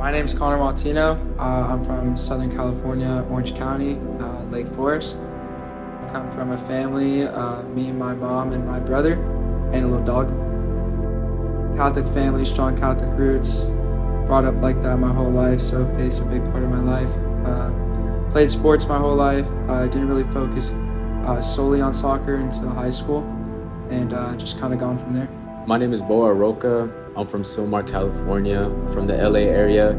My name is Connor Maltino. I'm from Southern California, Orange County, Lake Forest. I come from a family, me and my mom and my brother, and a little dog. Catholic family, strong Catholic roots. Brought up like that my whole life, so faith's a big part of my life. Played sports my whole life. Didn't really focus solely on soccer until high school, and just kind of gone from there. My name is Boa Roca. I'm from Silmar, California, from the LA area.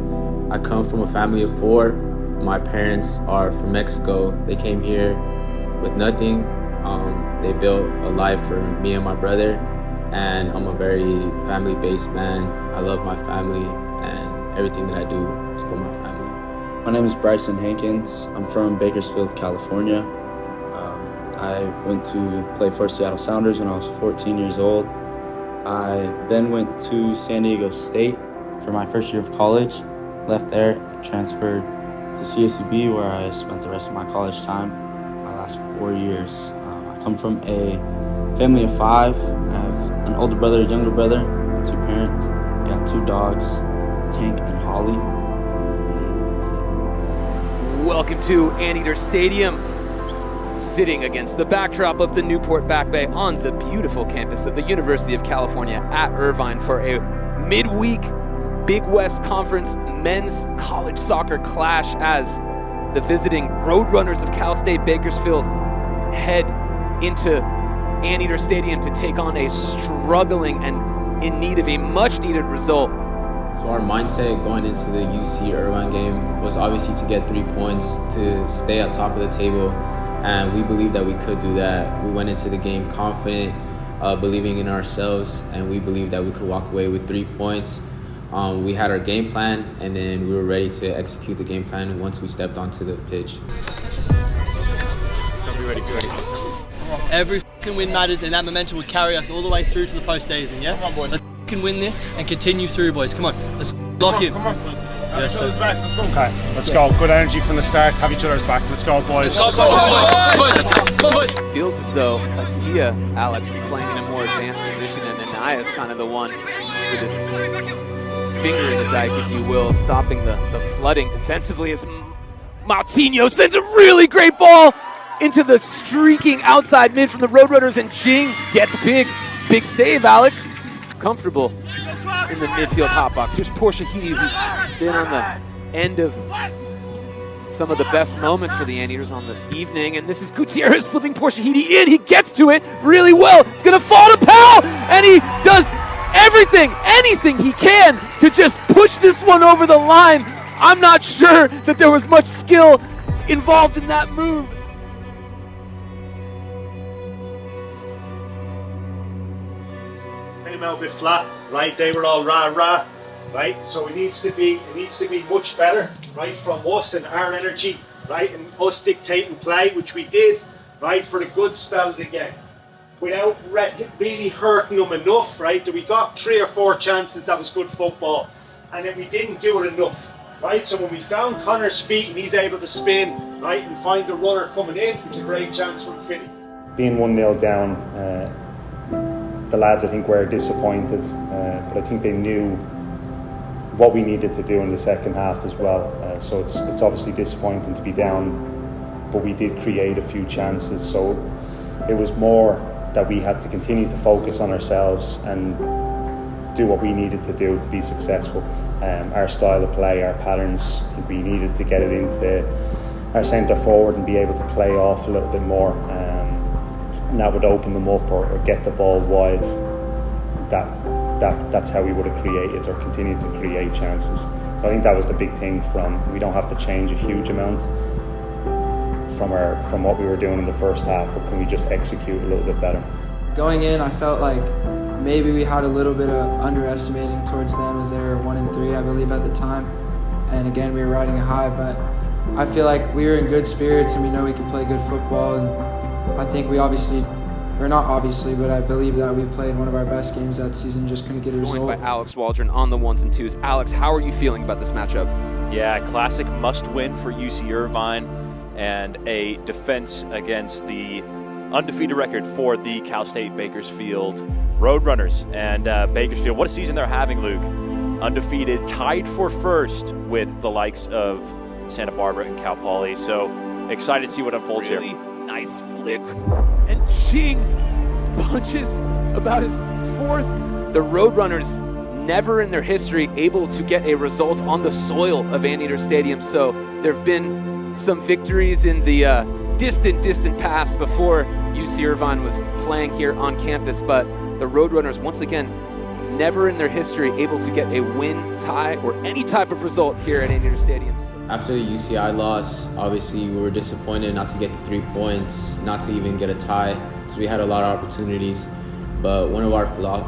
I come from a family of 4. My parents are from Mexico. They came here with nothing. They built a life for me and my brother, and I'm a very family-based man. I love my family, and everything that I do is for my family. My name is Bryson Hankins. I'm from Bakersfield, California. I went to play for Seattle Sounders when I was 14 years old. I then went to San Diego State for my first year of college, left there, transferred to CSUB where I spent the rest of my college time, my last 4 years. I come from a family of 5. I have an older brother, a younger brother, and 2 parents. I got 2 dogs, Tank and Holly. And that's it. Welcome to Anteater Stadium. Sitting against the backdrop of the Newport Back Bay on the beautiful campus of the University of California at Irvine for a midweek Big West Conference men's college soccer clash as the visiting Roadrunners of Cal State Bakersfield head into Anteater Stadium to take on a struggling and in need of a much needed result. So our mindset going into the UC Irvine game was obviously to get 3 points to stay at top of the table. And we believed that we could do that. We went into the game confident, believing in ourselves, and we believed that we could walk away with 3 points. We had our game plan, and then we were ready to execute the game plan once we stepped onto the pitch. Be ready. Every fucking win matters, and that momentum will carry us all the way through to the postseason, yeah? Come on, boys. Let's fucking win this and continue through, boys. Come on, let's lock in. Come on, boys. Yes, sir. Let's go. Okay, let's go. Good energy from the start. Have each other's back. Let's go, boys. Come on, boys. Feels as though Atia Alex is playing in a more advanced position, and Anaya is kind of the one with his finger in the dike, if you will, stopping the flooding defensively as Martinho sends a really great ball into the streaking outside mid from the Roadrunners, and Jing gets big save, Alex. Comfortable in the midfield hotbox. Here's Portia Heedy, who's been on the end of some of the best moments for the Anteaters on the evening, and this is Gutierrez slipping Portia Heedy in. He gets to it really well. It's gonna fall to Powell, and he does anything he can to just push this one over the line. I'm not sure that there was much skill involved in that move. Came out a bit flat, right? They were all rah, right? So it needs to be much better, right? From us and our energy, right? And us dictating play, which we did, right? For the good spell of the game, without really hurting them enough, right? That we got 3 or 4 chances. That was good football, and then we didn't do it enough, right? So when we found Connor's feet and he's able to spin, right, and find the runner coming in, it's a great chance for Finny. Being 1-0 down, the lads I think were disappointed, but I think they knew what we needed to do in the second half as well. So it's obviously disappointing to be down, but we did create a few chances. So it was more that we had to continue to focus on ourselves and do what we needed to do to be successful. Our style of play, our patterns, I think we needed to get it into our centre forward and be able to play off a little bit more. And that would open them up or get the ball wide. That's how we would have created or continued to create chances. So I think that was the big thing. We don't have to change a huge amount from what we were doing in the first half, but can we just execute a little bit better? Going in, I felt like maybe we had a little bit of underestimating towards them, as they were 1-3, I believe, at the time. And again, we were riding a high, but I feel like we were in good spirits and we know we can play good football. And I think but I believe that we played one of our best games that season, just couldn't get a result. Joined by Alex Waldron on the 1s and 2s. Alex, how are you feeling about this matchup? Yeah, classic must-win for UC Irvine and a defense against the undefeated record for the Cal State Bakersfield Roadrunners. And Bakersfield, what a season they're having, Luke. undefeated, tied for first with the likes of Santa Barbara and Cal Poly. So excited to see what unfolds Really here. nice flick. And Ching punches about his fourth. The Roadrunners never in their history able to get a result on the soil of Anteater Stadium. So there have been some victories in the distant past before UC Irvine was playing here on campus, but the Roadrunners once again never in their history able to get a win, tie, or any type of result here at Anteater Stadium. After the UCI loss, obviously we were disappointed not to get the 3 points, not to even get a tie, because we had a lot of opportunities. But one of our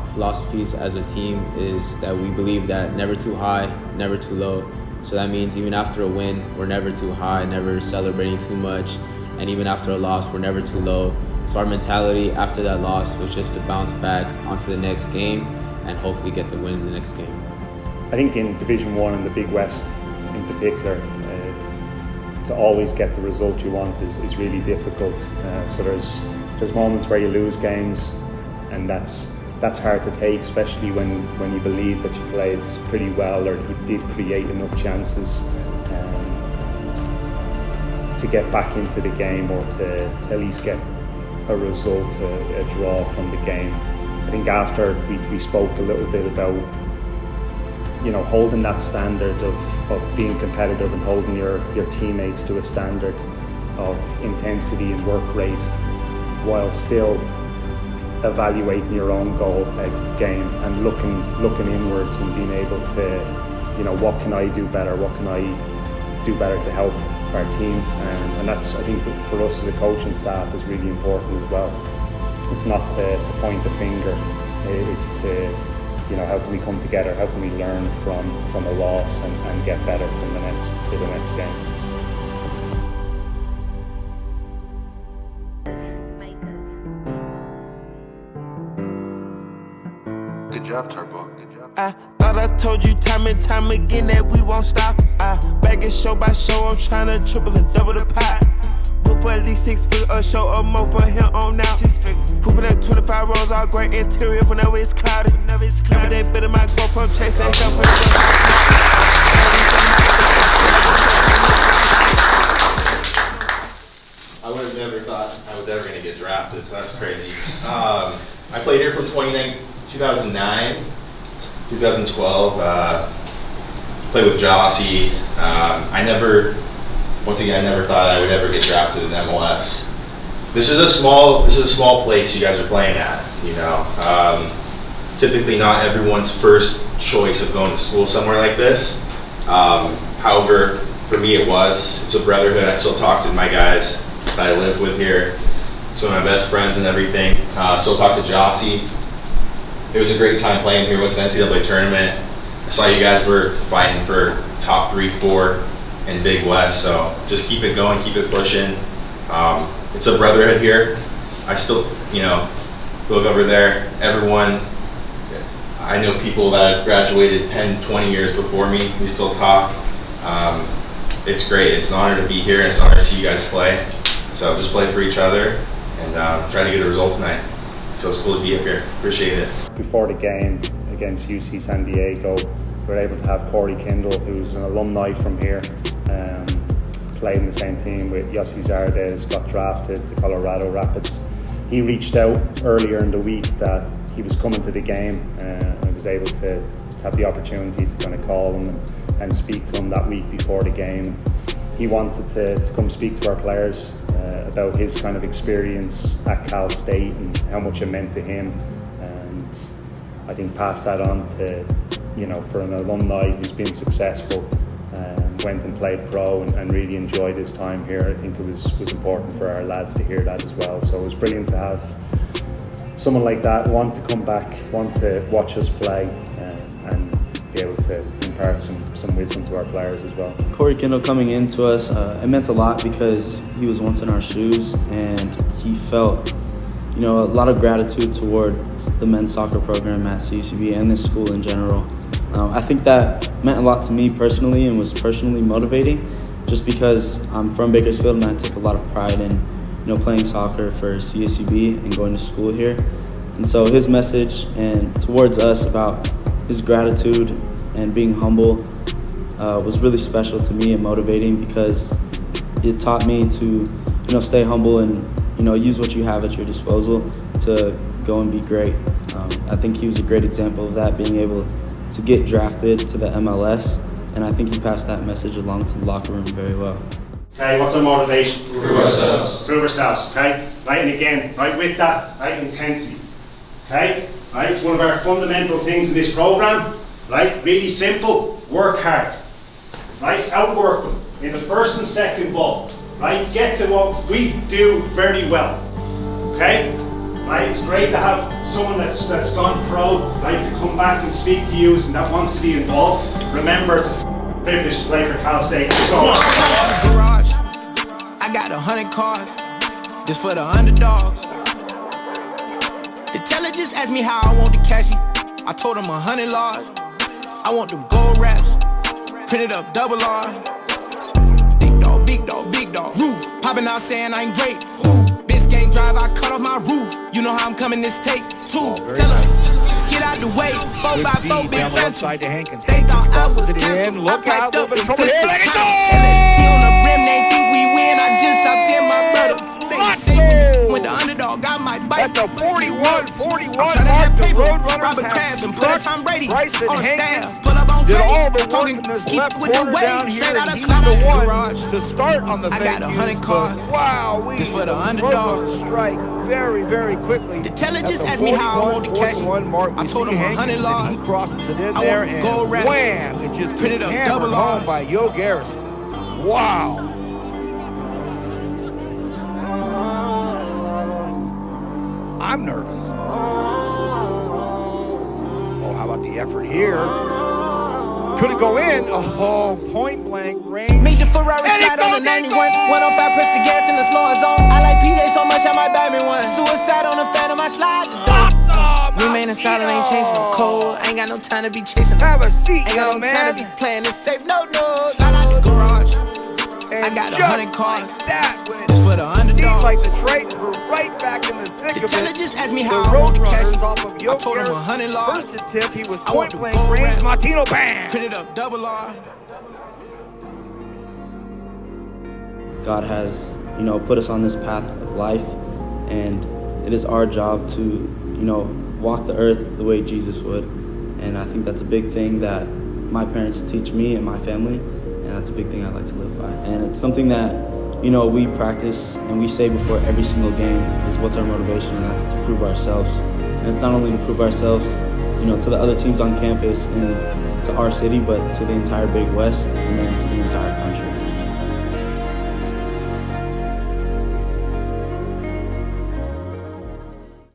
philosophies as a team is that we believe that never too high, never too low. So that means even after a win, we're never too high, never celebrating too much. And even after a loss, we're never too low. So our mentality after that loss was just to bounce back onto the next game and hopefully get the win in the next game. I think in Division 1 and the Big West in particular, to always get the result you want is really difficult. So there's moments where you lose games, and that's hard to take, especially when you believe that you played pretty well or you did create enough chances to get back into the game, or to at least get a result, a draw from the game. I think after we spoke a little bit about, you know, holding that standard of being competitive and holding your teammates to a standard of intensity and work rate, while still evaluating your own game and looking inwards and being able to, you know, what can I do better? What can I do better to help our team? And that's, I think, for us as a coaching staff is really important as well. It's not to point the finger, it's to, you know, how can we come together? How can we learn from a loss and get better from the next game? Good job, Turbo. Good job. I thought I told you time and time again that we won't stop. Back it show by show, I'm trying to triple and double the pot. Put for at least 6 figures a show or more for him on now. 6 figures. Pooping at 25 rolls, all great interior whenever it's cloudy. Every day better my go from chasing jump for I would have never thought I was ever going to get drafted, so that's crazy. I played here from 2009, 2012. Played with Jossie. I never thought I would ever get drafted in MLS. This is a small place you guys are playing at. You know, it's typically not everyone's first choice of going to school somewhere like this. However, for me it was. It's a brotherhood. I still talk to my guys that I live with here. Some of my best friends and everything. Still talk to Jossie. It was a great time playing here. Went to the NCAA tournament. I saw you guys were fighting for top 3, 4 in Big West. So just keep it going, keep it pushing. It's a brotherhood here. I still, you know, look over there. Everyone, I know people that have graduated 10, 20 years before me. We still talk. It's great. It's an honor to be here, and it's an honor to see you guys play. So just play for each other and try to get a result tonight. So it's cool to be up here. Appreciate it. Before the game against UC San Diego, we were able to have Corey Kindle, who's an alumni from here, played in the same team with Yossi Zardes, got drafted to Colorado Rapids. He reached out earlier in the week that he was coming to the game, and I was able to have the opportunity to kind of call him and speak to him that week before the game. He wanted to come speak to our players about his kind of experience at Cal State and how much it meant to him, and I think pass that on to, you know, for an alumni who's been successful, went and played pro and really enjoyed his time here. I think it was important for our lads to hear that as well. So it was brilliant to have someone like that want to come back, want to watch us play, and be able to impart some wisdom to our players as well. Corey Kindle coming into us, it meant a lot because he was once in our shoes, and he felt, you know, a lot of gratitude toward the men's soccer program at CSUB and this school in general. I think that meant a lot to me personally and was personally motivating, just because I'm from Bakersfield and I take a lot of pride in, you know, playing soccer for CSUB and going to school here. And so his message and towards us about his gratitude and being humble was really special to me and motivating, because it taught me to, stay humble and, use what you have at your disposal to go and be great. I think he was a great example of that, being able to get drafted to the MLS, and I think he passed that message along to the locker room very well. Okay, what's our motivation? Prove ourselves. Prove ourselves, okay? Right, and again, right, with that, right, intensity. Okay? Right, it's one of our fundamental things in this program. Right, really simple, work hard. Right, outwork them in the first and second ball. Right, get to what we do very well. Okay? Right, it's great to have someone that's gone pro, right, to come back and speak to you and that wants to be involved. Remember, it's a privilege to play for Cal State. Let's go. Garage, I got 100 cars, just for the underdogs. The teller just asked me how I want the cashy. I told him 100 large. I want them gold wraps, printed up double R. Big dog, big dog, big dog. Roof, popping out saying I'm great. Ooh, Biscayne drive, I cut off my roof. You know how I'm coming this take two. Tell him, get out the way. 4x4 big fences. They thought I was canceled. I packed up and took the LST on the rim, they think we win. I just top 10 my brother. They say when the underdog got my bite. At the 41-41 mark, the Roadrunners have struck Bryson Hankins. Did all the work in this left corner down here, and he's the one to start on the venue. Wow, we Roadrunners strike very, very quickly. The teller just asked me how I want to catch it. I told him 100 large. He crosses it in there, and wham! It just gets hammered home by Yo Garrison. Wow. I'm nervous. Oh, how about the effort here? Could it go in? Oh, point blank range. Made the Ferrari slide on the 91. 105, press the gas in the slower zone. I like PJ so much I might buy me one. Suicide on the Phantom, I slide the door. Remaining silent, ain't changing the code. Ain't got no time to be chasing them. Have a seat, ain't got no man. time to be playing this safe. No, slide out the garage. I got 100 cars. Like that, just for the underdog. Like the trades were right back in the thick of it. The teller just asked me how I rolled the cash. I told him 100 large. First attempt, he was point blank range. Martino, bam! Printed up double R. God has, put us on this path of life, and it is our job to, walk the earth the way Jesus would. And I think that's a big thing that my parents teach me and my family, and that's a big thing I like to live by. And it's something that, we practice and we say before every single game is what's our motivation, and that's to prove ourselves. And it's not only to prove ourselves, to the other teams on campus and to our city, but to the entire Big West and then to the entire country.